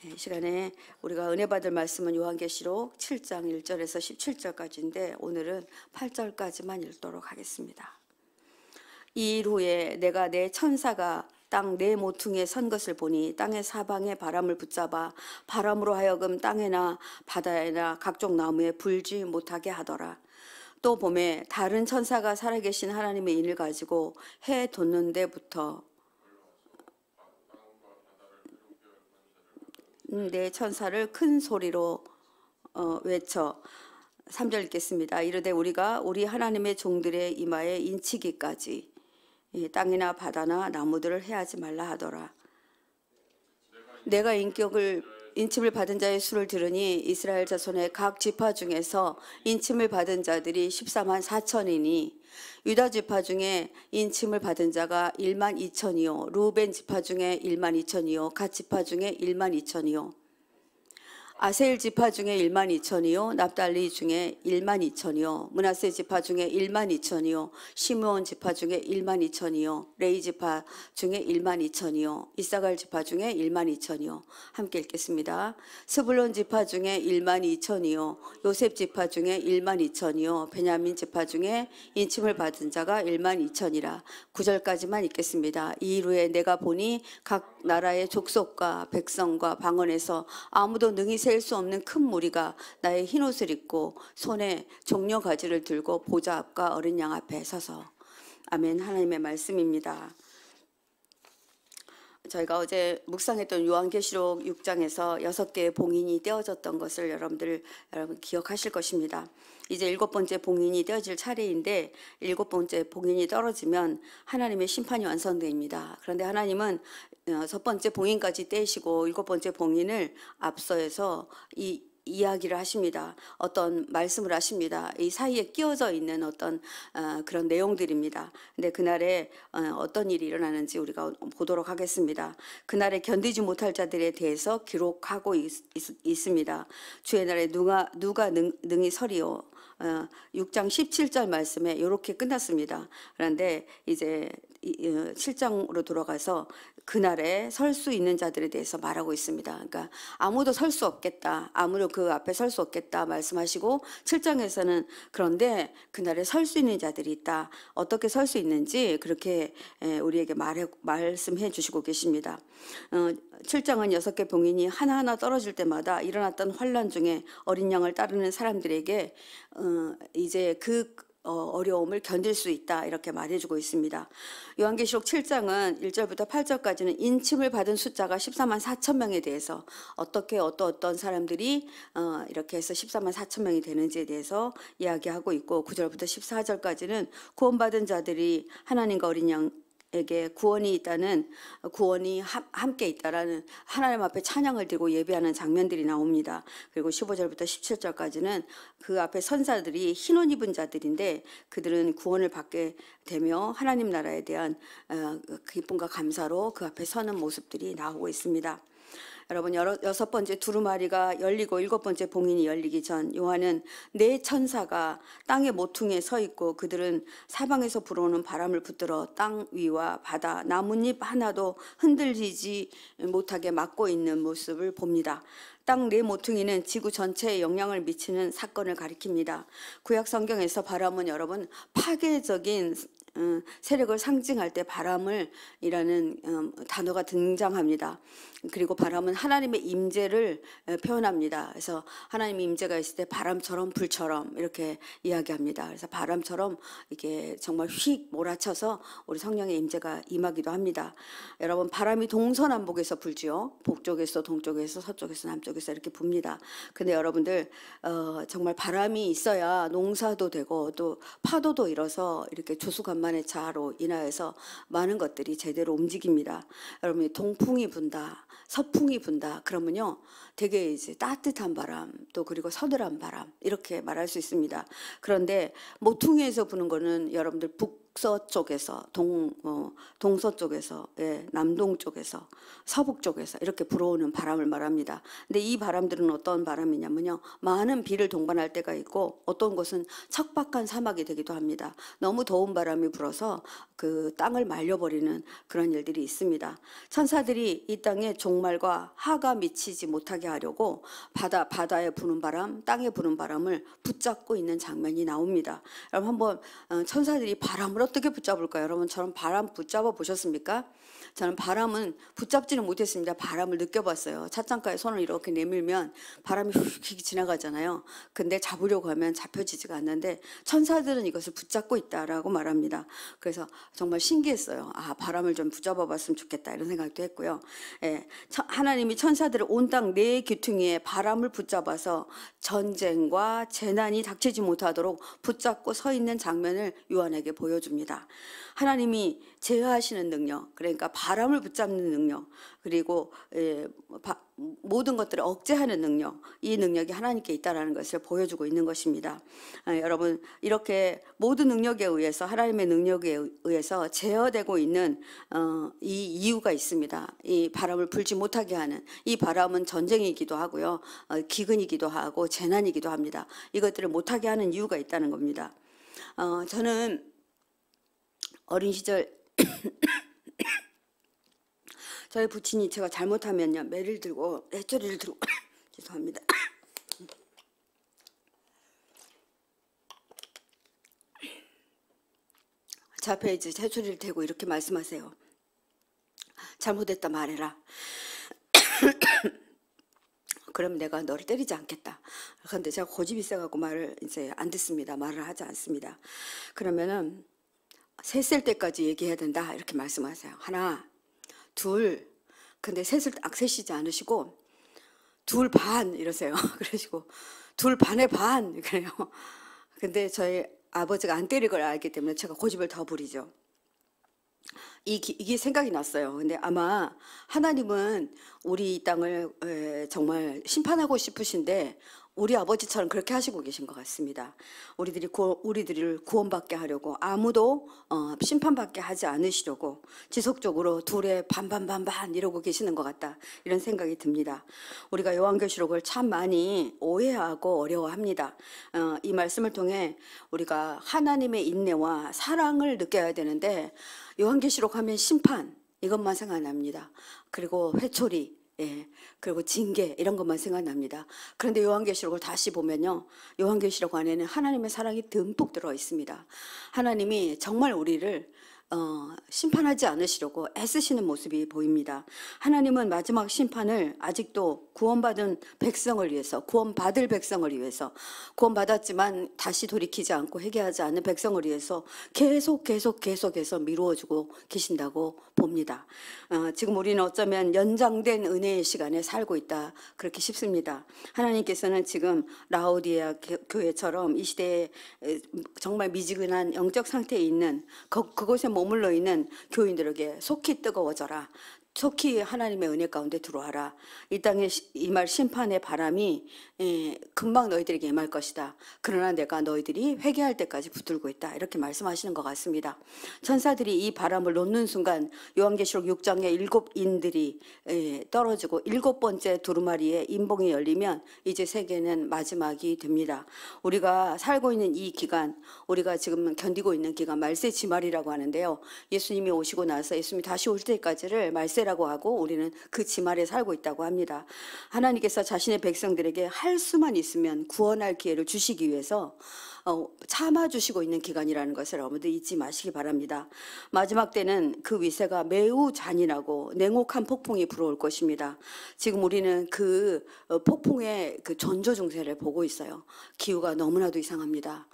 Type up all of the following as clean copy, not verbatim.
이 시간에 우리가 은혜 받을 말씀은 요한계시록 7장 1절에서 17절까지인데 오늘은 8절까지만 읽도록 하겠습니다. 이 일 후에 내가 내 천사가 땅 네 모퉁이에 선 것을 보니 땅의 사방에 바람을 붙잡아 바람으로 하여금 땅에나 바다에나 각종 나무에 불지 못하게 하더라. 또 봄에 다른 천사가 살아계신 하나님의 인을 가지고 해 돋는 데부터 내 천사를 큰 소리로 외쳐 3절 읽겠습니다. 이르되 우리가 우리 하나님의 종들의 이마에 인치기까지 땅이나 바다나 나무들을 해하지 말라 하더라. 내가 인침을 받은 자의 수를 들으니 이스라엘 자손의 각 지파 중에서 인침을 받은 자들이 14만 4천이니 유다 지파 중에 인침을 받은 자가 1만 2천이요 루벤 지파 중에 1만 2천이요 갓 지파 중에 1만 2천이요 아세일 지파 중에 1만 2천이요 납달리 중에 1만 2천이요 므낫세 지파 중에 1만 2천이요 시므온 지파 중에 1만 2천이요 레위 지파 중에 1만 2천이요 이사갈 지파 중에 1만 2천이요 함께 읽겠습니다. 스불론 지파 중에 1만 2천이요 요셉 지파 중에 1만 2천이요 베냐민 지파 중에 인침을 받은 자가 1만 2천이라 9절까지만 읽겠습니다. 이 이후에 내가 보니 각 나라의 족속과 백성과 방언에서 아무도 능히 셀 수 없는 큰 무리가 나의 흰옷을 입고 손에 종려 가지를 들고 보좌 앞과 어린 양 앞에 서서. 아멘. 하나님의 말씀입니다. 저희가 어제 묵상했던 요한계시록 6장에서 6개의 봉인이 떼어졌던 것을 여러분 기억하실 것입니다. 이제 7번째 봉인이 떼어질 차례인데 7번째 봉인이 떨어지면 하나님의 심판이 완성됩니다. 그런데 하나님은 6번째 봉인까지 떼시고 7번째 봉인을 앞서서 이야기를 하십니다. 어떤 말씀을 하십니다. 이 사이에 끼어져 있는 어떤 그런 내용들입니다. 근데 그날에 어떤 일이 일어나는지 우리가 보도록 하겠습니다. 그날에 견디지 못할 자들에 대해서 기록하고 있습니다. 주의 날에 누가 능히 서리요. 6장 17절 말씀에 이렇게 끝났습니다. 그런데 이제 7장으로 돌아가서 그날에 설 수 있는 자들에 대해서 말하고 있습니다. 그러니까 아무도 설 수 없겠다. 아무도 그 앞에 설 수 없겠다 말씀하시고 7장에서는 그런데 그날에 설 수 있는 자들이 있다. 어떻게 설 수 있는지 그렇게 우리에게 말씀해 주시고 계십니다. 7장은 6개 봉인이 하나하나 떨어질 때마다 일어났던 환난 중에 어린 양을 따르는 사람들에게 이제 그 어려움을 견딜 수 있다 이렇게 말해주고 있습니다. 요한계시록 7장은 1절부터 8절까지는 인침을 받은 숫자가 14만 4천 명에 대해서 어떻게 어떤 사람들이 이렇게 해서 14만 4천 명이 되는지에 대해서 이야기하고 있고 9절부터 14절까지는 구원받은 자들이 하나님과 어린 양에게 구원이 있다는 구원이 함께 있다라는 하나님 앞에 찬양을 드리고 예배하는 장면들이 나옵니다. 그리고 15절부터 17절까지는 그 앞에 선사들이 흰옷 입은 자들인데 그들은 구원을 받게 되며 하나님 나라에 대한 기쁨과 감사로 그 앞에 서는 모습들이 나오고 있습니다. 여러분 6번째 두루마리가 열리고 7번째 봉인이 열리기 전 요한은 네 천사가 땅의 모퉁이에 서 있고 그들은 사방에서 불어오는 바람을 붙들어 땅 위와 바다 나뭇잎 하나도 흔들리지 못하게 막고 있는 모습을 봅니다. 땅 네 모퉁이는 지구 전체에 영향을 미치는 사건을 가리킵니다. 구약 성경에서 바람은 여러분 파괴적인 세력을 상징할 때 바람을 이라는 단어가 등장합니다. 그리고 바람은 하나님의 임재를 표현합니다. 그래서 하나님의 임재가 있을 때 바람처럼 불처럼 이렇게 이야기합니다. 그래서 바람처럼 이게 정말 휙 몰아쳐서 우리 성령의 임재가 임하기도 합니다. 여러분 바람이 동서남북에서 불지요. 북쪽에서 동쪽에서 서쪽에서 남쪽에서 이렇게 붑니다. 근데 여러분들 정말 바람이 있어야 농사도 되고 또 파도도 일어서 이렇게 조수간만의 자로 인하여서 많은 것들이 제대로 움직입니다. 여러분이 동풍이 분다. 서풍이 분다. 그러면요, 되게 이제 따뜻한 바람, 또 그리고 서늘한 바람 이렇게 말할 수 있습니다. 그런데 모퉁이에서 부는 거는 여러분들 북서쪽에서 동서쪽에서 남동 쪽에서 서북 쪽에서 이렇게 불어오는 바람을 말합니다. 근데 이 바람들은 어떤 바람이냐면요, 많은 비를 동반할 때가 있고 어떤 곳은 척박한 사막이 되기도 합니다. 너무 더운 바람이 불어서 그 땅을 말려버리는 그런 일들이 있습니다. 천사들이 이 땅에 종말과 하가 미치지 못하게 하려고 바다에 부는 바람, 땅에 부는 바람을 붙잡고 있는 장면이 나옵니다. 여러분 한번 천사들이 바람을 어떻게 붙잡을까요? 여러분 저는 바람 붙잡아 보셨습니까? 저는 바람은 붙잡지는 못했습니다. 바람을 느껴봤어요. 찻장가에 손을 이렇게 내밀면 바람이 휙 지나가잖아요. 근데 잡으려고 하면 잡혀지지가 않는데 천사들은 이것을 붙잡고 있다라고 말합니다. 그래서 정말 신기했어요. 아, 바람을 좀 붙잡아 봤으면 좋겠다 이런 생각도 했고요. 하나님이 천사들을 온 땅 네 귀퉁이에 바람을 붙잡아서 전쟁과 재난이 닥치지 못하도록 붙잡고 서 있는 장면을 요한에게 보여줍니다. 하나님이 제어하시는 능력, 그러니까 바람을 붙잡는 능력, 그리고 모든 것들을 억제하는 능력, 이 능력이 하나님께 있다는 것을 보여주고 있는 것입니다. 여러분 이렇게 모든 능력에 의해서, 하나님의 능력에 의해서 제어되고 있는 이 이유가 있습니다. 이 바람을 불지 못하게 하는, 이 바람은 전쟁이기도 하고요, 기근이기도 하고 재난이기도 합니다. 이것들을 못하게 하는 이유가 있다는 겁니다. 저는 어린 시절 저희 부친이 제가 잘못하면요 매를 들고 애초리를 들고 죄송합니다. 제 앞에 이제 새소리를 대고 이렇게 말씀하세요. 잘못했다 말해라. 그럼 내가 너를 때리지 않겠다. 그런데 제가 고집이 세갖고 말을 이제 안 듣습니다. 말을 하지 않습니다. 그러면은 셋 셀 때까지 얘기해야 된다 이렇게 말씀하세요. 하나, 둘, 근데 셋을 딱 세시지 않으시고 둘 반 이러세요. 그러시고 둘 반에 반 그래요. 근데 저희 아버지가 안 때릴 걸 알기 때문에 제가 고집을 더 부리죠. 이게 생각이 났어요. 근데 아마 하나님은 우리 이 땅을 정말 심판하고 싶으신데 우리 아버지처럼 그렇게 하시고 계신 것 같습니다. 우리들을 구원받게 하려고 아무도 심판받게 하지 않으시려고 지속적으로 둘의 반반반반 이러고 계시는 것 같다 이런 생각이 듭니다. 우리가 요한계시록을 참 많이 오해하고 어려워합니다. 이 말씀을 통해 우리가 하나님의 인내와 사랑을 느껴야 되는데 요한계시록 하면 심판 이것만 생각납니다. 그리고 회초리, 그리고 징계 이런 것만 생각납니다. 그런데 요한계시록을 다시 보면요, 요한계시록 안에는 하나님의 사랑이 듬뿍 들어 있습니다. 하나님이 정말 우리를 심판하지 않으시려고 애쓰시는 모습이 보입니다. 하나님은 마지막 심판을 아직도 구원받은 백성을 위해서, 구원받을 백성을 위해서, 구원받았지만 다시 돌이키지 않고 회개하지 않는 백성을 위해서 계속해서 미루어주고 계신다고 봅니다. 지금 우리는 어쩌면 연장된 은혜의 시간에 살고 있다 그렇게 싶습니다. 하나님께서는 지금 라오디게아 교회처럼 이 시대에 정말 미지근한 영적 상태에 있는 그곳에 머물러 있는 교인들에게 속히 뜨거워져라, 속히 하나님의 은혜 가운데 들어와라. 이 땅에 임할 심판의 바람이 금방 너희들에게 임할 것이다. 그러나 내가 너희들이 회개할 때까지 붙들고 있다. 이렇게 말씀하시는 것 같습니다. 천사들이 이 바람을 놓는 순간 요한계시록 6장에 7인들이 떨어지고 7번째 두루마리의 인봉이 열리면 이제 세계는 마지막이 됩니다. 우리가 살고 있는 이 기간, 우리가 지금 견디고 있는 기간 말세 지말이라고 하는데요, 예수님이 오시고 나서 예수님이 다시 올 때까지를 말세 라고 하고 우리는 그 지말에 살고 있다고 합니다. 하나님께서 자신의 백성들에게 할 수만 있으면 구원할 기회를 주시기 위해서 참아주시고 있는 기간이라는 것을 여러분들 잊지 마시기 바랍니다. 마지막 때는 그 위세가 매우 잔인하고 냉혹한 폭풍이 불어올 것입니다. 지금 우리는 그 폭풍의 그 전조 중세를 보고 있어요. 기후가 너무나도 이상합니다.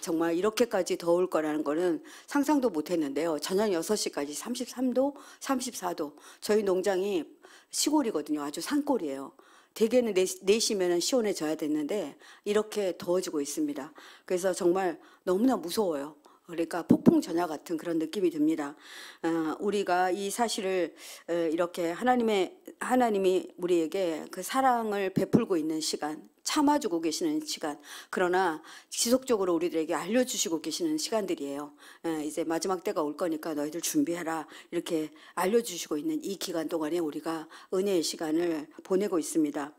정말 이렇게까지 더울 거라는 거는 상상도 못했는데요. 저녁 6시까지 33도, 34도. 저희 농장이 시골이거든요. 아주 산골이에요. 대개는 4시면 시원해져야 됐는데 이렇게 더워지고 있습니다. 그래서 정말 너무나 무서워요. 그러니까 폭풍 전야 같은 그런 느낌이 듭니다. 우리가 이 사실을 이렇게 하나님이 우리에게 그 사랑을 베풀고 있는 시간, 참아주고 계시는 시간, 그러나 지속적으로 우리들에게 알려주시고 계시는 시간들이에요. 이제 마지막 때가 올 거니까 너희들 준비해라, 이렇게 알려주시고 있는 이 기간 동안에 우리가 은혜의 시간을 보내고 있습니다.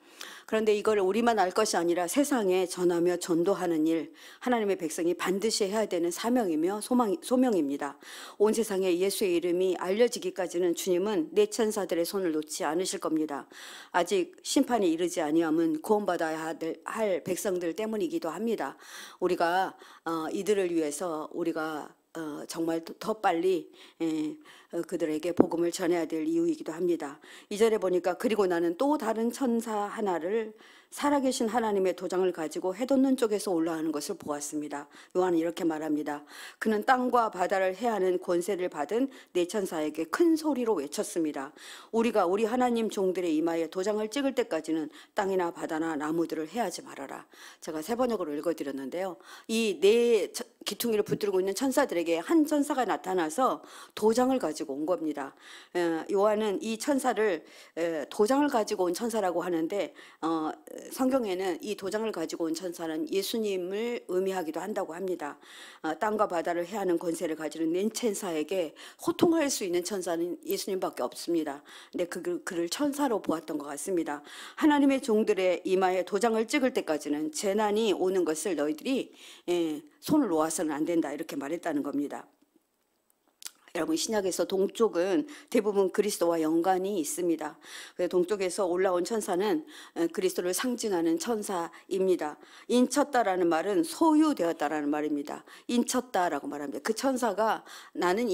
그런데 이걸 우리만 알 것이 아니라 세상에 전하며 전도하는 일, 하나님의 백성이 반드시 해야 되는 사명이며 소명입니다. 온 세상에 예수의 이름이 알려지기까지는 주님은 내 천사들의 손을 놓지 않으실 겁니다. 아직 심판이 이르지 아니함은 구원받아야 할 백성들 때문이기도 합니다. 우리가 이들을 위해서 우리가 정말 더 빨리 그들에게 복음을 전해야 될 이유이기도 합니다. 2절에 보니까 그리고 나는 또 다른 천사 하나를 살아계신 하나님의 도장을 가지고 해돋는 쪽에서 올라가는 것을 보았습니다. 요한은 이렇게 말합니다. 그는 땅과 바다를 해하는 권세를 받은 네 천사에게 큰 소리로 외쳤습니다. 우리가 우리 하나님 종들의 이마에 도장을 찍을 때까지는 땅이나 바다나 나무들을 해하지 말아라. 제가 세 번역으로 읽어드렸는데요. 이 네 기퉁이를 붙들고 있는 천사들에게 한 천사가 나타나서 도장을 가지고 온 겁니다. 요한은 이 천사를 도장을 가지고 온 천사라고 하는데 성경에는 이 도장을 가지고 온 천사는 예수님을 의미하기도 한다고 합니다. 땅과 바다를 해하는 권세를 가지는 네 천사에게 호통할 수 있는 천사는 예수님밖에 없습니다. 근데 그를 천사로 보았던 것 같습니다. 하나님의 종들의 이마에 도장을 찍을 때까지는 재난이 오는 것을 너희들이 손을 놓아서는 안 된다, 이렇게 말했다는 겁니다. 여러분, 신약에서 동쪽은 대부분 그리스도와 연관이 있습니다. 그래서 동쪽에서 올라온 천사는 그리스도를 상징하는 천사입니다. 인쳤다라는 말은 소유되었다라는 말입니다. 인쳤다라고 말합니다. 그 천사가 나는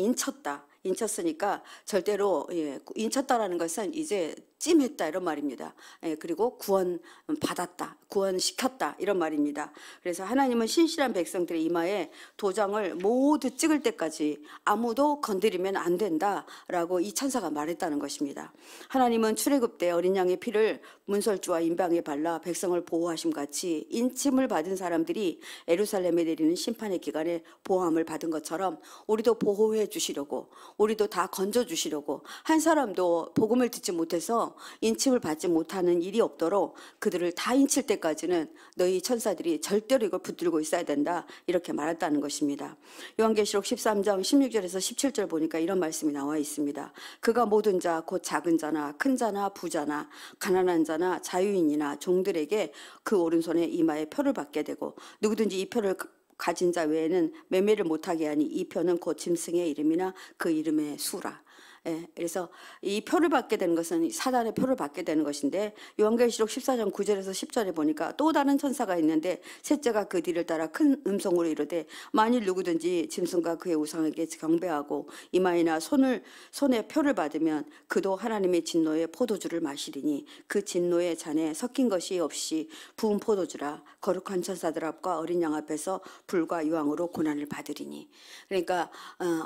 인쳤으니까 절대로 인쳤다라는 것은 이제 찜했다, 이런 말입니다. 그리고 구원받았다, 구원시켰다, 이런 말입니다. 그래서 하나님은 신실한 백성들의 이마에 도장을 모두 찍을 때까지 아무도 건드리면 안 된다라고 이 천사가 말했다는 것입니다. 하나님은 출애굽 때 어린 양의 피를 문설주와 인방에 발라 백성을 보호하심 같이 인침을 받은 사람들이 예루살렘에 내리는 심판의 기간에 보호함을 받은 것처럼 우리도 보호해 주시려고, 우리도 다 건져 주시려고, 한 사람도 복음을 듣지 못해서 인침을 받지 못하는 일이 없도록 그들을 다 인칠 때까지는 너희 천사들이 절대로 이걸 붙들고 있어야 된다, 이렇게 말했다는 것입니다. 요한계시록 13장 16절에서 17절 보니까 이런 말씀이 나와 있습니다. 그가 모든 자 곧 작은 자나 큰 자나 부자나 가난한 자나 자유인이나 종들에게 그 오른손에 이마에 표를 받게 되고 누구든지 이 표를 가진 자 외에는 매매를 못하게 하니 이 표는 곧 짐승의 이름이나 그 이름의 수라. 그래서 이 표를 받게 되는 것은 사단의 표를 받게 되는 것인데, 요한계시록 14장 9절에서 10절에 보니까 또 다른 천사가 있는데 셋째가 그 뒤를 따라 큰 음성으로 이르되 만일 누구든지 짐승과 그의 우상에게 경배하고 이마에나 손에 표를 받으면 그도 하나님의 진노의 포도주를 마시리니 그 진노의 잔에 섞인 것이 없이 부은 포도주라. 거룩한 천사들 앞과 어린 양 앞에서 불과 유황으로 고난을 받으리니. 그러니까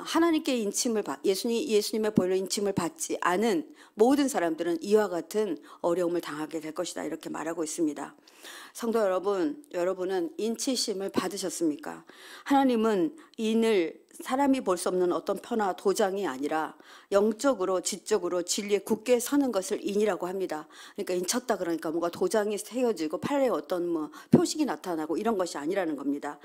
하나님께 인침을 예수님의 보혈로 인침을 받지 않은 모든 사람들은 이와 같은 어려움을 당하게 될 것이다, 이렇게 말하고 있습니다. 성도 여러분, 여러분은 인치심을 받으셨습니까? 하나님은 인을 사람이 볼 수 없는 어떤 표나 도장이 아니라 영적으로 지적으로 진리에 굳게 서는 것을 인이라고 합니다. 그러니까 인쳤다 그러니까 뭔가 도장이 세워지고 팔에 어떤 표식이 나타나고 이런 것이 아니라는 겁니다.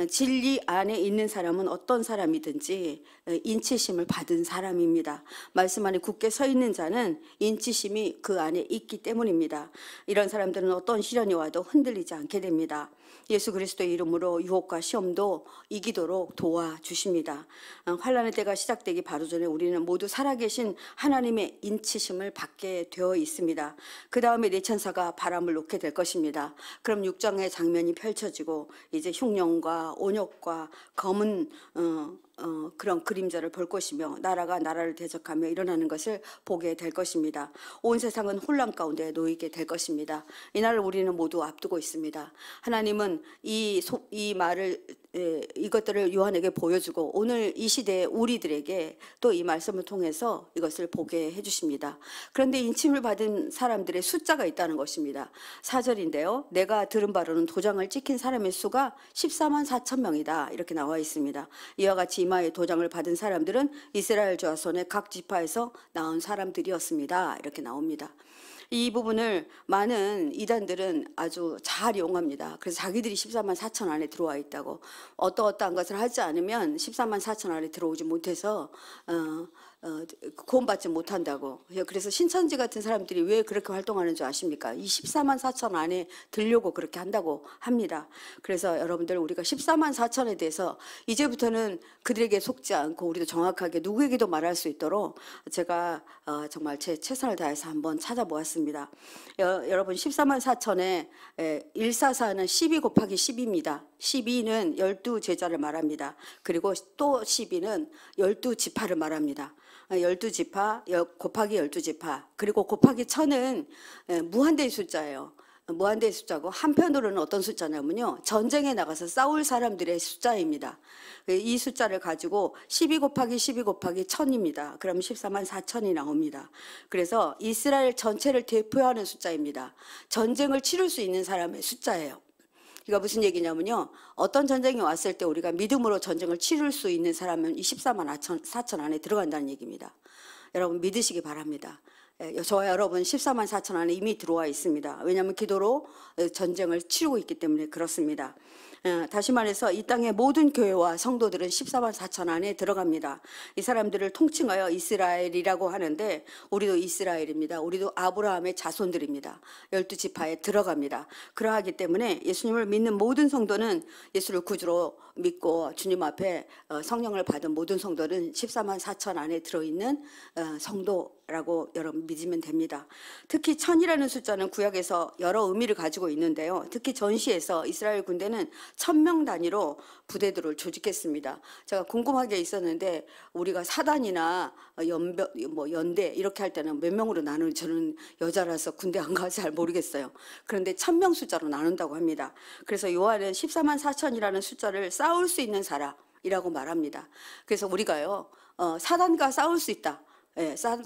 진리 안에 있는 사람은 어떤 사람이든지 인치심을 받은 사람입니다. 말씀 안에 굳게 서 있는 자는 인치심이 그 안에 있기 때문입니다. 이런 사람들은 어떤 시련이 와도 흔들리지 않게 됩니다. 예수 그리스도의 이름으로 유혹과 시험도 이기도록 도와주십니다. 환난의 때가 시작되기 바로 전에 우리는 모두 살아계신 하나님의 인치심을 받게 되어 있습니다. 그 다음에 네 천사가 바람을 놓게 될 것입니다. 그럼 6장의 장면이 펼쳐지고 이제 흉령과 온역과 검은 그런 그림자를 볼 것이며 나라가 나라를 대적하며 일어나는 것을 보게 될 것입니다. 온 세상은 혼란 가운데 놓이게 될 것입니다. 이날을 우리는 모두 앞두고 있습니다. 하나님은 이 말을 이것들을 요한에게 보여주고 오늘 이 시대에 우리들에게 또 이 말씀을 통해서 이것을 보게 해주십니다. 그런데 인침을 받은 사람들의 숫자가 있다는 것입니다. 4절인데요. 내가 들은 바로는 도장을 찍힌 사람의 수가 14만 4천 명이다, 이렇게 나와 있습니다. 이와 같이 이마에 도장을 받은 사람들은 이스라엘 자손의 각 지파에서 나온 사람들이었습니다, 이렇게 나옵니다. 이 부분을 많은 이단들은 아주 잘 이용합니다. 그래서 자기들이 14만 4천 안에 들어와 있다고, 어떠한 것을 하지 않으면 14만 4천 안에 들어오지 못해서 구원받지 못한다고. 그래서 신천지 같은 사람들이 왜 그렇게 활동하는 줄 아십니까? 이 14만 4천 안에 들려고 그렇게 한다고 합니다. 그래서 여러분들, 우리가 14만 4천에 대해서 이제부터는 그들에게 속지 않고 우리도 정확하게 누구에게도 말할 수 있도록 제가 정말 제 최선을 다해서 한번 찾아보았습니다. 여러분, 14만 4천에 144는 12 곱하기 10입니다. 12는 12제자를 말합니다. 그리고 또 12는 12지파를 말합니다. 12지파 곱하기 12지파, 그리고 곱하기 1000은 무한대의 숫자예요. 무한대의 숫자고, 한편으로는 어떤 숫자냐면요, 전쟁에 나가서 싸울 사람들의 숫자입니다. 이 숫자를 가지고 12 곱하기 12 곱하기 1000입니다. 그러면 14만 4천이 나옵니다. 그래서 이스라엘 전체를 대표하는 숫자입니다. 전쟁을 치를 수 있는 사람의 숫자예요. 이거 무슨 얘기냐면요, 어떤 전쟁이 왔을 때 우리가 믿음으로 전쟁을 치를 수 있는 사람은 이 14만 4천 안에 들어간다는 얘기입니다. 여러분, 믿으시기 바랍니다. 저와 여러분 14만 4천 안에 이미 들어와 있습니다. 왜냐하면 기도로 전쟁을 치르고 있기 때문에 그렇습니다. 다시 말해서 이 땅의 모든 교회와 성도들은 14만 4천 안에 들어갑니다. 이 사람들을 통칭하여 이스라엘이라고 하는데, 우리도 이스라엘입니다. 우리도 아브라함의 자손들입니다. 12지파에 들어갑니다. 그러하기 때문에 예수님을 믿는 모든 성도는, 예수를 구주로 믿고 주님 앞에 성령을 받은 모든 성도는 14만 4천 안에 들어있는 성도라고 여러분 믿으면 됩니다. 특히 1000이라는 숫자는 구약에서 여러 의미를 가지고 있는데요, 특히 전시에서 이스라엘 군대는 1000명 단위로 부대들을 조직했습니다. 제가 궁금한 게 있었는데, 우리가 사단이나 연대 이렇게 할 때는 몇 명으로 나누는, 저는 여자라서 군대 안 가서 잘 모르겠어요. 그런데 1000명 숫자로 나눈다고 합니다. 그래서 요한은 14만 4천이라는 숫자를 싸울 수 있는 사람이라고 말합니다. 그래서 우리가요, 사단과 싸울 수 있다,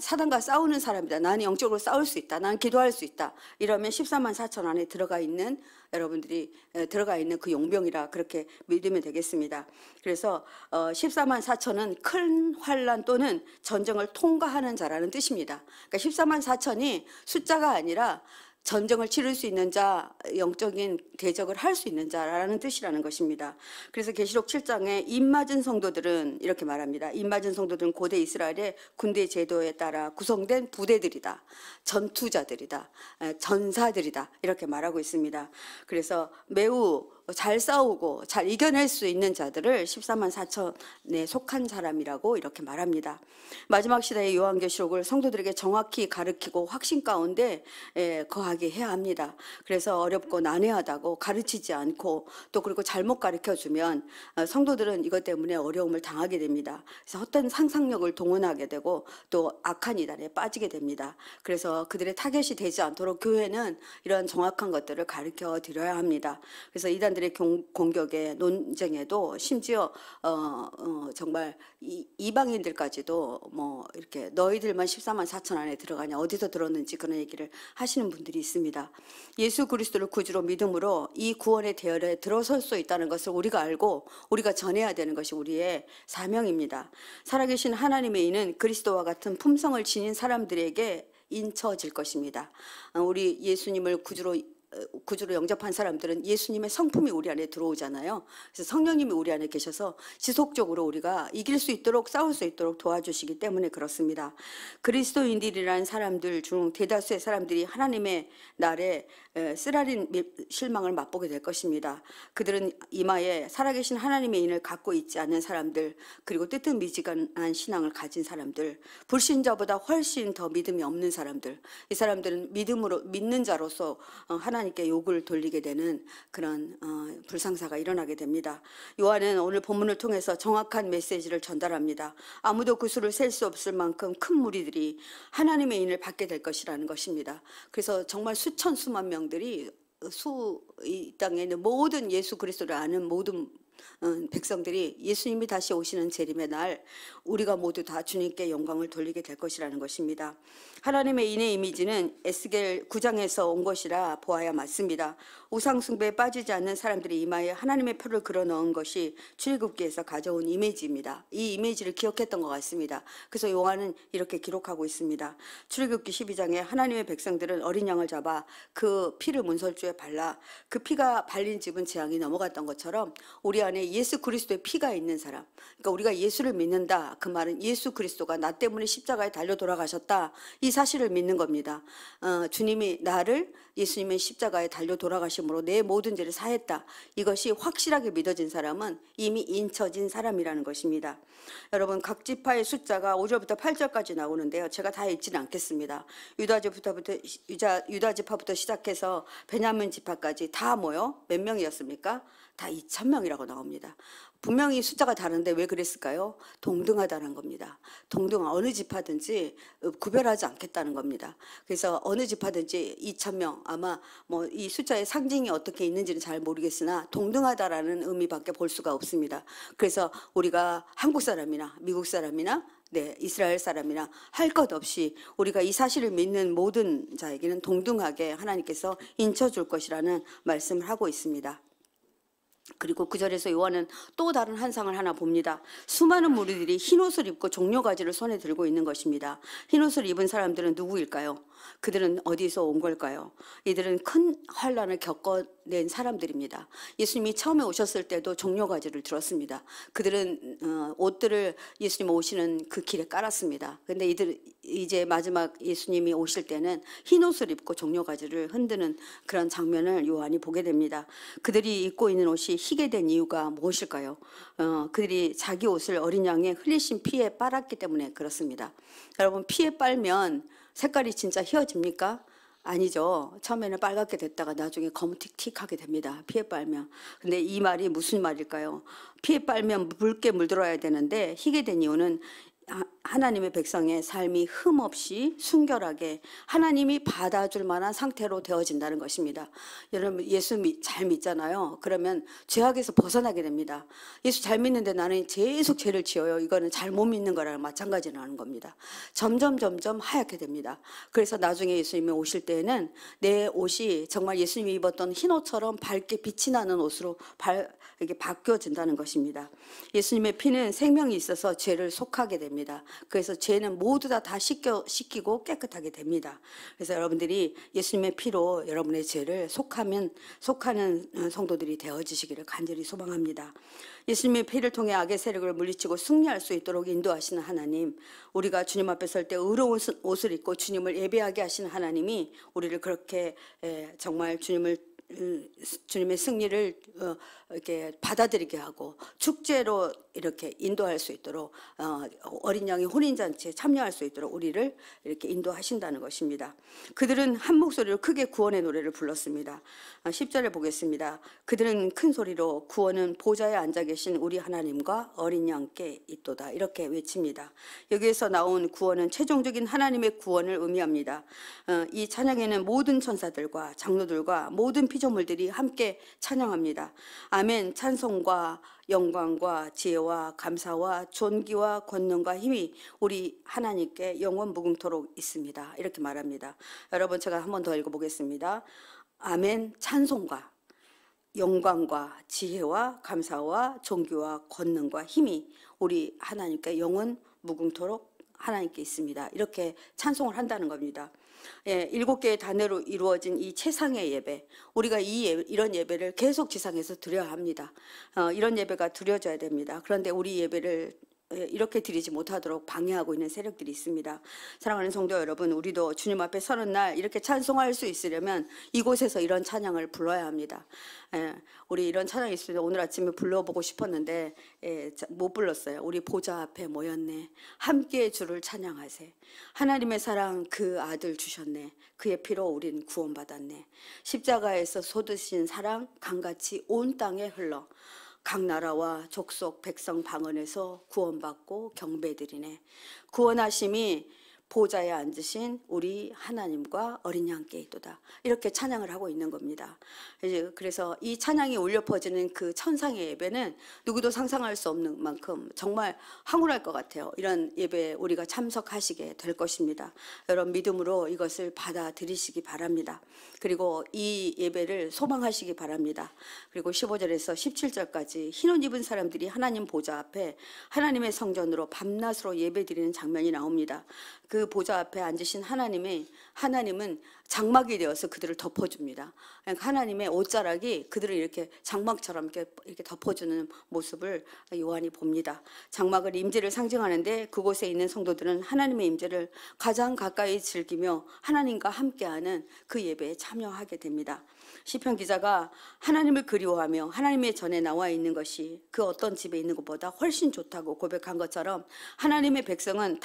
사단과 싸우는 사람이다, 나는 영적으로 싸울 수 있다, 나는 기도할 수 있다, 이러면 14만 4천 안에 들어가 있는 여러분들이 들어가 있는 그 용병이라 그렇게 믿으면 되겠습니다. 그래서 14만 4천은 큰 환난 또는 전쟁을 통과하는 자라는 뜻입니다. 그러니까 14만 4천이 숫자가 아니라 전쟁을 치를 수 있는 자, 영적인 대적을 할 수 있는 자라는 뜻이라는 것입니다. 그래서 계시록 7장에 입맞은 성도들은 이렇게 말합니다. 입맞은 성도들은 고대 이스라엘의 군대 제도에 따라 구성된 부대들이다, 전투자들이다, 전사들이다, 이렇게 말하고 있습니다. 그래서 매우 잘 싸우고 잘 이겨낼 수 있는 자들을 14만 4천에 속한 사람이라고 이렇게 말합니다. 마지막 시대의 요한계시록을 성도들에게 정확히 가르치고 확신 가운데 거하게 해야 합니다. 그래서 어렵고 난해하다고 가르치지 않고, 또 그리고 잘못 가르쳐주면 성도들은 이것 때문에 어려움을 당하게 됩니다. 그래서 헛된 상상력을 동원하게 되고 또 악한 이단에 빠지게 됩니다. 그래서 그들의 타겟이 되지 않도록 교회는 이런 정확한 것들을 가르쳐 드려야 합니다. 그래서 이단들의 공격에, 논쟁에도 심지어 정말 이방인들까지도 이렇게 너희들만 14만 4천 안에 들어가냐, 어디서 들었는지 그런 얘기를 하시는 분들이 있습니다. 예수 그리스도를 구주로 믿음으로 이 구원의 대열에 들어설 수 있다는 것을 우리가 알고 우리가 전해야 되는 것이 우리의 사명입니다. 살아계신 하나님의 이는 그리스도와 같은 품성을 지닌 사람들에게 인쳐질 것입니다. 우리 예수님을 구주로 영접한 사람들은 예수님의 성품이 우리 안에 들어오잖아요. 그래서 성령님이 우리 안에 계셔서 지속적으로 우리가 이길 수 있도록, 싸울 수 있도록 도와주시기 때문에 그렇습니다. 그리스도인들이라는 사람들 중 대다수의 사람들이 하나님의 날에 쓰라린 실망을 맛보게 될 것입니다. 그들은 이마에 살아계신 하나님의 인을 갖고 있지 않는 사람들, 그리고 뜨뜻미지근한 신앙을 가진 사람들, 불신자보다 훨씬 더 믿음이 없는 사람들, 이 사람들은 믿는 자로서 하나님께 욕을 돌리게 되는 그런 불상사가 일어나게 됩니다. 요한은 오늘 본문을 통해서 정확한 메시지를 전달합니다. 아무도 그 수를 셀 수 없을 만큼 큰 무리들이 하나님의 인을 받게 될 것이라는 것입니다. 그래서 정말 수천 수만 명들이 이 땅에 있는 모든 예수 그리스도를 아는 모든 백성들이 예수님이 다시 오시는 재림의 날 우리가 모두 다 주님께 영광을 돌리게 될 것이라는 것입니다. 하나님의 인의 이미지는 에스겔 9장에서 온 것이라 보아야 맞습니다. 우상 숭배에 빠지지 않는 사람들이 이마에 하나님의 표를 그려 넣은 것이 출애굽기에서 가져온 이미지입니다. 이 이미지를 기억했던 것 같습니다. 그래서 요한은 이렇게 기록하고 있습니다. 출애굽기 12장에 하나님의 백성들은 어린 양을 잡아 그 피를 문설주에 발라 그 피가 발린 집은 재앙이 넘어갔던 것처럼 우리 안에 예수 그리스도의 피가 있는 사람, 그러니까 우리가 예수를 믿는다, 그 말은 예수 그리스도가 나 때문에 십자가에 달려 돌아가셨다, 이 사실을 믿는 겁니다. 주님이 나를 예수님의 십자가에 달려 돌아가심으로 내 모든 죄를 사했다, 이것이 확실하게 믿어진 사람은 이미 인쳐진 사람이라는 것입니다. 여러분, 각 지파의 숫자가 5절부터 8절까지 나오는데요, 제가 다 읽지는 않겠습니다. 유다 지파부터 시작해서 베냐민 지파까지 다 모여 몇 명이었습니까? 다 2,000명이라고 나옵니다. 분명히 숫자가 다른데 왜 그랬을까요? 동등하다는 겁니다. 어느 지파든지 구별하지 않겠다는 겁니다. 그래서 어느 지파든지 2,000명, 아마 뭐 이 숫자의 상징이 어떻게 있는지는 잘 모르겠으나 동등하다라는 의미밖에 볼 수가 없습니다. 그래서 우리가 한국 사람이나 미국 사람이나 이스라엘 사람이나 할 것 없이 우리가 이 사실을 믿는 모든 자에게는 동등하게 하나님께서 인쳐줄 것이라는 말씀을 하고 있습니다. 그리고 9절에서 요한은 또 다른 환상을 하나 봅니다. 수많은 무리들이 흰옷을 입고 종려가지를 손에 들고 있는 것입니다. 흰옷을 입은 사람들은 누구일까요? 그들은 어디서 온 걸까요? 이들은 큰 환란을 겪어낸 사람들입니다. 예수님이 처음에 오셨을 때도 종려가지를 들었습니다. 그들은 옷들을 예수님 오시는 그 길에 깔았습니다. 근데 이제 마지막 예수님이 오실 때는 흰옷을 입고 종려가지를 흔드는 그런 장면을 요한이 보게 됩니다. 그들이 입고 있는 옷이 희게 된 이유가 무엇일까요? 그들이 자기 옷을 어린 양의 흘리신 피에 빨았기 때문에 그렇습니다. 여러분, 피에 빨면 색깔이 진짜 희어집니까? 아니죠. 처음에는 빨갛게 됐다가 나중에 검틱틱하게 됩니다. 피에 빨면. 근데 이 말이 무슨 말일까요? 피에 빨면 붉게 물들어야 되는데 희게 된 이유는 하나님의 백성의 삶이 흠없이 순결하게 하나님이 받아줄 만한 상태로 되어진다는 것입니다. 여러분, 예수 잘 믿잖아요. 그러면 죄악에서 벗어나게 됩니다. 예수 잘 믿는데 나는 계속 죄를 지어요, 이거는 잘못 믿는 거랑 마찬가지라는 겁니다. 점점 하얗게 됩니다. 그래서 나중에 예수님이 오실 때에는 내 옷이 정말 예수님이 입었던 흰옷처럼 밝게 빛이 나는 옷으로 이렇게 바뀌어진다는 것입니다. 예수님의 피는 생명이 있어서 죄를 속하게 됩니다. 그래서 죄는 모두 다 씻기고 깨끗하게 됩니다. 그래서 여러분들이 예수님의 피로 여러분의 죄를 속하는 성도들이 되어지시기를 간절히 소망합니다. 예수님의 피를 통해 악의 세력을 물리치고 승리할 수 있도록 인도하시는 하나님, 우리가 주님 앞에 설 때 의로운 옷을 입고 주님을 예배하게 하시는 하나님이 우리를 그렇게 정말 주님의 승리를 이렇게 받아들이게 하고 축제로 이렇게 인도할 수 있도록, 어린 양의 혼인잔치에 참여할 수 있도록 우리를 이렇게 인도하신다는 것입니다. 그들은 한 목소리로 크게 구원의 노래를 불렀습니다. 10절에 보겠습니다. 그들은 큰 소리로 구원은 보좌에 앉아 계신 우리 하나님과 어린 양께 있도다, 이렇게 외칩니다. 여기에서 나온 구원은 최종적인 하나님의 구원을 의미합니다. 이 찬양에는 모든 천사들과 장로들과 모든 피조물들이 함께 찬양합니다. 아멘. 찬송과 영광과 지혜와 감사와 존귀와 권능과 힘이 우리 하나님께 영원 무궁토록 있습니다, 이렇게 말합니다. 여러분, 제가 한 번 더 읽어보겠습니다. 아멘. 찬송과 영광과 지혜와 감사와 존귀와 권능과 힘이 우리 하나님께 영원 무궁토록 하나님께 있습니다, 이렇게 찬송을 한다는 겁니다. 7개의 단어로 이루어진 이 최상의 예배, 우리가 이런 예배를 계속 지상에서 드려야 합니다. 이런 예배가 드려져야 됩니다. 그런데 우리 예배를 이렇게 드리지 못하도록 방해하고 있는 세력들이 있습니다. 사랑하는 성도 여러분, 우리도 주님 앞에 서는 날 이렇게 찬송할 수 있으려면 이곳에서 이런 찬양을 불러야 합니다. 우리 이런 찬양이 있습니다. 오늘 아침에 불러보고 싶었는데 못 불렀어요. 우리 보좌 앞에 모였네, 함께 주를 찬양하세. 하나님의 사랑 그 아들 주셨네, 그의 피로 우린 구원받았네. 십자가에서 쏟으신 사랑 강같이 온 땅에 흘러 각 나라와 족속 백성 방언에서 구원받고 경배드리네. 구원하심이 보좌에 앉으신 우리 하나님과 어린 양께 있도다. 이렇게 찬양을 하고 있는 겁니다. 그래서 이 찬양이 울려 퍼지는 그 천상의 예배는 누구도 상상할 수 없는 만큼 정말 황홀할 것 같아요. 이런 예배에 우리가 참석하시게 될 것입니다. 여러분 믿음으로 이것을 받아들이시기 바랍니다. 그리고 이 예배를 소망하시기 바랍니다. 그리고 15절에서 17절까지 흰옷 입은 사람들이 하나님 보좌 앞에 하나님의 성전으로 밤낮으로 예배드리는 장면이 나옵니다. 그 보좌 앞에 앉으신 하나님은 장막이 되어서 그들을 덮어줍니다. 그러니까 하나님의 옷자락이 그들을 이렇게 장막처럼 이렇게 덮어주는 모습을 요한이 봅니다. 장막을 임재를 상징하는데 그곳에 있는 성도들은 하나님의 임재를 가장 가까이 즐기며 하나님과 함께하는 그 예배에 참여하게 됩니다. 시편 기자가 하나님을 그리워하며 하나님의 전에 나와 있는 것이 그 어떤 집에 있는 것보다 훨씬 좋다고 고백한 것처럼 하나님의 백성은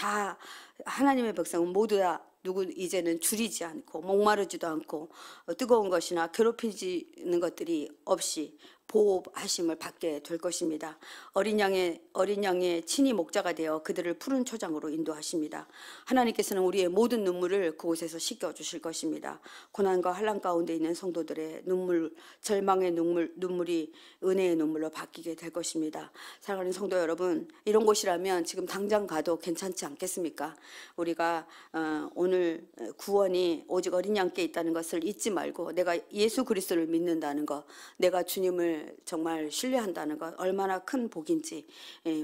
모두 다 이제는 줄이지 않고 목마르지도 않고 뜨거운 것이나 괴롭히지는 것들이 없이 보호하심을 받게 될 것입니다. 어린 양의 친히 목자가 되어 그들을 푸른 초장으로 인도하십니다. 하나님께서는 우리의 모든 눈물을 그곳에서 씻겨 주실 것입니다. 고난과 환난 가운데 있는 성도들의 절망의 눈물이 은혜의 눈물로 바뀌게 될 것입니다. 사랑하는 성도 여러분, 이런 곳이라면 지금 당장 가도 괜찮지 않겠습니까? 우리가 오늘 구원이 오직 어린 양께 있다는 것을 잊지 말고 내가 예수 그리스도를 믿는다는 것, 내가 주님을 정말 신뢰한다는 것 얼마나 큰 복인지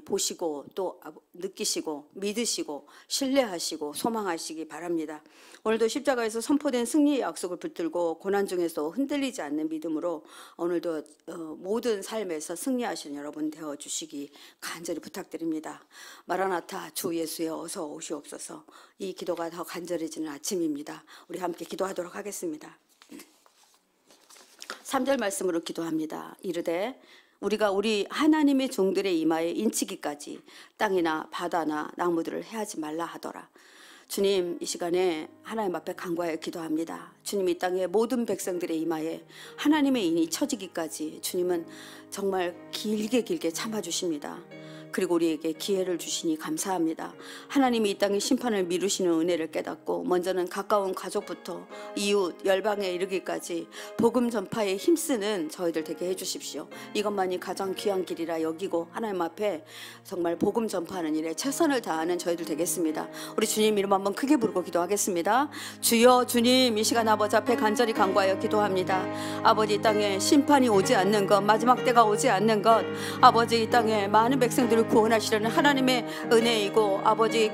보시고 또 느끼시고 믿으시고 신뢰하시고 소망하시기 바랍니다. 오늘도 십자가에서 선포된 승리의 약속을 붙들고 고난 중에서 흔들리지 않는 믿음으로 오늘도 모든 삶에서 승리하시는 여러분 되어주시기 간절히 부탁드립니다. 마라나타 주 예수여 어서 오시옵소서. 이 기도가 더 간절해지는 아침입니다. 우리 함께 기도하도록 하겠습니다. 3절 말씀으로 기도합니다. 이르되 우리가 우리 하나님의 종들의 이마에 인치기까지 땅이나 바다나 나무들을 해하지 말라 하더라. 주님, 이 시간에 하나님 앞에 간구하여 기도합니다. 주님, 이 땅의 모든 백성들의 이마에 하나님의 인이 쳐지기까지 주님은 정말 길게 참아주십니다. 그리고 우리에게 기회를 주시니 감사합니다. 하나님이 이 땅의 심판을 미루시는 은혜를 깨닫고 먼저는 가까운 가족부터 이웃, 열방에 이르기까지 복음 전파에 힘쓰는 저희들 되게 해주십시오. 이것만이 가장 귀한 길이라 여기고 하나님 앞에 정말 복음 전파하는 일에 최선을 다하는 저희들 되겠습니다. 우리 주님 이름 한번 크게 부르고 기도하겠습니다. 주여, 주님, 이 시간 아버지 앞에 간절히 간구하여 기도합니다. 아버지, 이 땅에 심판이 오지 않는 것, 마지막 때가 오지 않는 것, 아버지, 이 땅에 많은 백성들을 구원하시려는 하나님의 은혜이고 아버지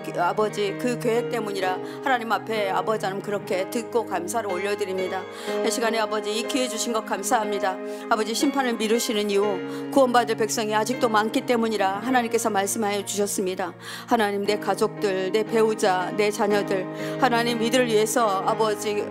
그 계획 때문이라 하나님 앞에 아버지 하나님 그렇게 듣고 감사를 올려드립니다. 이 시간에 아버지 이 기회 주신 것 감사합니다. 아버지, 심판을 미루시는 이유 구원받을 백성이 아직도 많기 때문이라 하나님께서 말씀하여 주셨습니다. 하나님, 내 가족들, 내 배우자, 내 자녀들, 하나님 이들을 위해서 아버지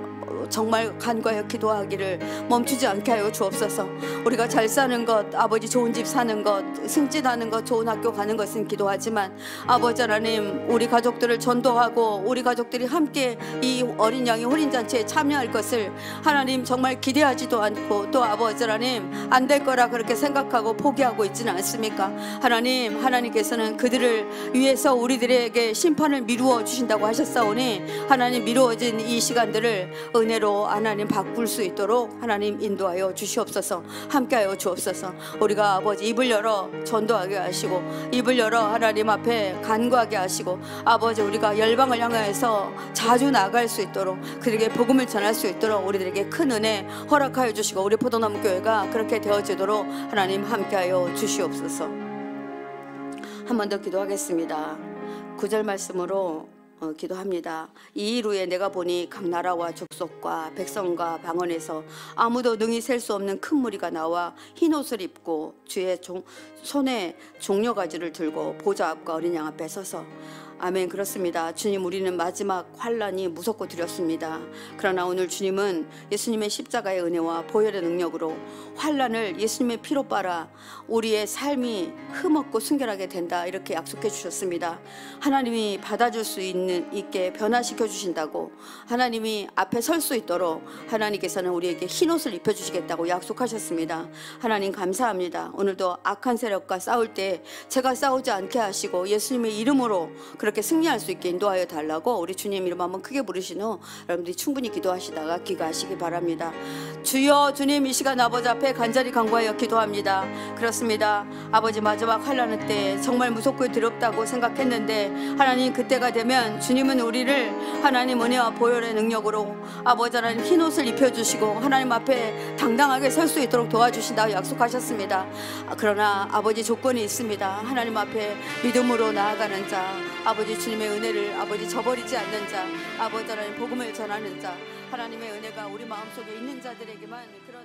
정말 간구하여 기도하기를 멈추지 않게 하여 주옵소서. 우리가 잘 사는 것, 아버지 좋은 집 사는 것, 승진하는 것, 좋은 학교 가는 것은 기도하지만 아버지 하나님, 우리 가족들을 전도하고 우리 가족들이 함께 이 어린 양의 혼인잔치에 참여할 것을 하나님 정말 기대하지도 않고 또 아버지 하나님 안 될 거라 그렇게 생각하고 포기하고 있지는 않습니까? 하나님께서는 그들을 위해서 우리들에게 심판을 미루어 주신다고 하셨사오니 하나님, 미루어진 이 시간들을 은혜로 하나님 바꿀 수 있도록 하나님 인도하여 주시옵소서. 함께하여 주옵소서. 우리가 아버지 입을 열어 전도하게 하시고 입을 열어 하나님 앞에 간구하게 하시고 아버지, 우리가 열방을 향하여서 자주 나갈 수 있도록 그들에게 복음을 전할 수 있도록 우리들에게 큰 은혜 허락하여 주시고 우리 포도나무 교회가 그렇게 되어지도록 하나님 함께하여 주시옵소서. 한 번 더 기도하겠습니다. 9절 말씀으로 기도합니다. 이 일 후에 내가 보니 각 나라와 족속과 백성과 방언에서 아무도 능히 셀 수 없는 큰 무리가 나와 흰 옷을 입고 주의 손에 종려가지를 들고 보좌 앞과 어린 양 앞에 서서 아멘. 그렇습니다. 주님, 우리는 마지막 환란이 무섭고 두렵습니다. 그러나 오늘 주님은 예수님의 십자가의 은혜와 보혈의 능력으로 환란을 예수님의 피로 빨아 우리의 삶이 흠없고 순결하게 된다 이렇게 약속해 주셨습니다. 하나님이 받아줄 수 있게 변화시켜 주신다고, 하나님이 앞에 설 수 있도록 하나님께서는 우리에게 흰 옷을 입혀주시겠다고 약속하셨습니다. 하나님 감사합니다. 오늘도 악한 세력과 싸울 때 제가 싸우지 않게 하시고 예수님의 이름으로 그렇게 승리할 수 있게 인도하여 달라고 우리 주님 이름 한번 크게 부르신 후 여러분들이 충분히 기도하시다가 귀가하시기 바랍니다. 주여 주님, 이 시간 아버지 앞에 간절히 간구하여 기도합니다. 그렇습니다. 아버지, 마지막 환난의 때 정말 무섭고 두렵다고 생각했는데 하나님, 그때가 되면 주님은 우리를 하나님 은혜와 보혈의 능력으로 아버지 하나님 흰 옷을 입혀주시고 하나님 앞에 당당하게 설 수 있도록 도와주신다고 약속하셨습니다. 그러나 아버지, 조건이 있습니다. 하나님 앞에 믿음으로 나아가는 자, 아버지 주님의 은혜를 아버지 저버리지 않는 자, 아버지 하나님 복음을 전하는 자, 하나님의 은혜가 우리 마음속에 있는 자들에게만 그런